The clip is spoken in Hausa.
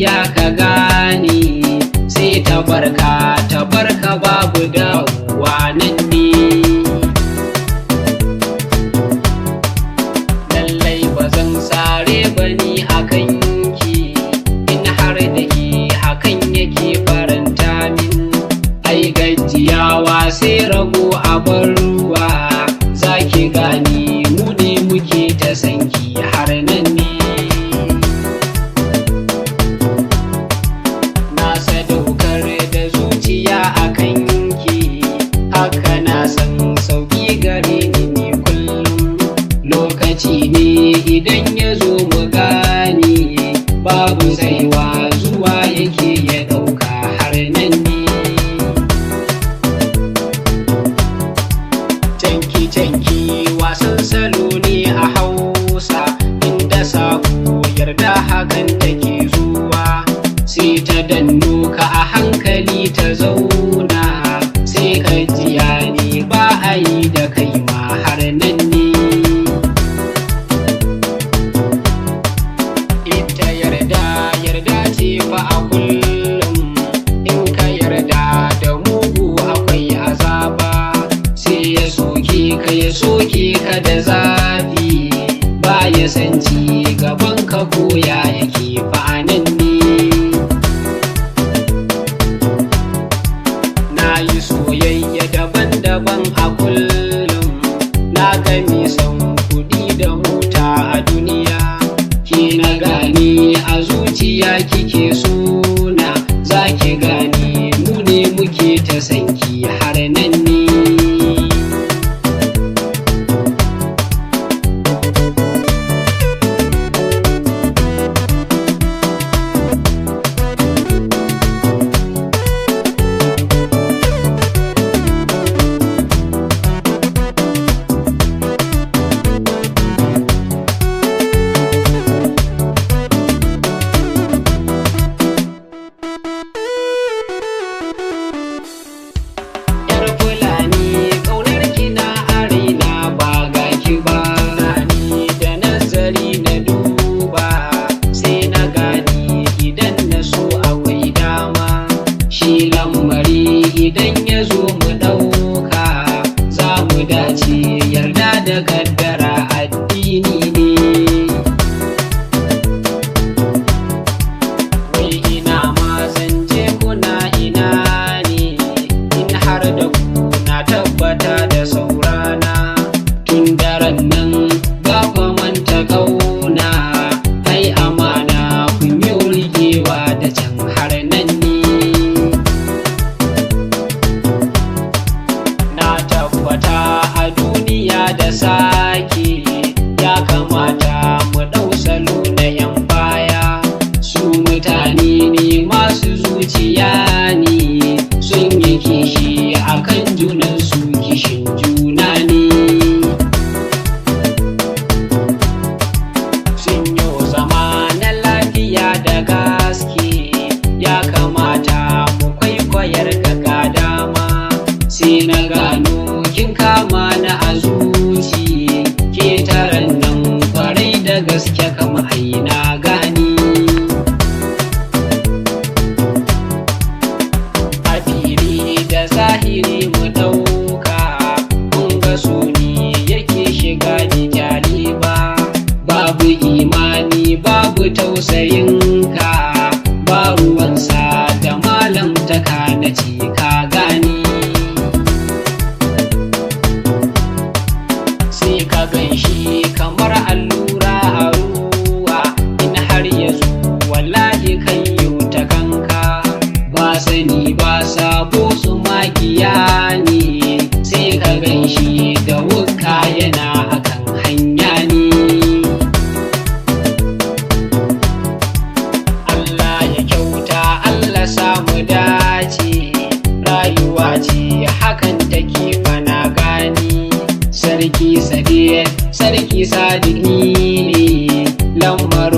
zuciya ka gane, sai ta barka babu dawowa nan ne. Lallai ba zan sare bani a kanki, in har da ke hakan yake faranta min. Ai gajiyawa sai rago a bar ruwa, za ki gane mu ne muke ta sanki har nan ne. Na sadaukar da zuciya a kanki, haka na san sauki gare ni kullum. Lokaci ne idan ya zo mu gane, babu saiwa zuwa yake ya ɗauka har nan ne. Canki wasan salo ne a Hausa, inda sako yarda hakan take zuwa, sai ta danno ka a hankali ta zauna, sai ka jiya ne ba a yi da kai ma har nan ne. Ita yarda ce fa a kullum, in ka yarda da mugu akwai azaba, sai ya soke ka da zafi, ba ya san ci gaban ka koya yake fa'anan ne. Na yi soyayya daban-daban a kullum, na gani son kuɗi da mota a duniya, ke na gane a zuciya kike suna, za ki gane mu ne muke ta sanki har nan ne. Idan ya zo mu ɗauka, za mu dace yarda da kaddara addini ne. Wai ina ma zance kuna ina ne, in har da ku na tabbata da saurana, tun daren nan ba ku manta ƙauna, ai amana kun yi rigewa da can har nan ne. A duniya da sake ya kamata mu ɗau salo na 'yan baya, su mutane ne masu zuciya ne, sun yi kishi akan junan su, kishin juna ne. Sun yi zama na lafiya da gaske, ya kamata mu kwaikwayar ka dama, sai na gano kin kama na a zuci, ke taran nan kwarai da gaske kama aina gani. A fili da zahiri mu ɗauka, kun ga suni yake shiga ni ba, babu imani babu tausayinka, ba ruwansa da malam ta kana ce ka gani. Ka ganshi kamar allura a ruwa, in har ya zo wallahi kan yau ta kanka, ba sani ba sabo su magiya ne, sai ka ganshi da wuka yana akan hanya ne. Allah ya kyauta, Allah samu dace, rayuwa ce hakan take fana gani. Sarki Sadiq ne, lamarin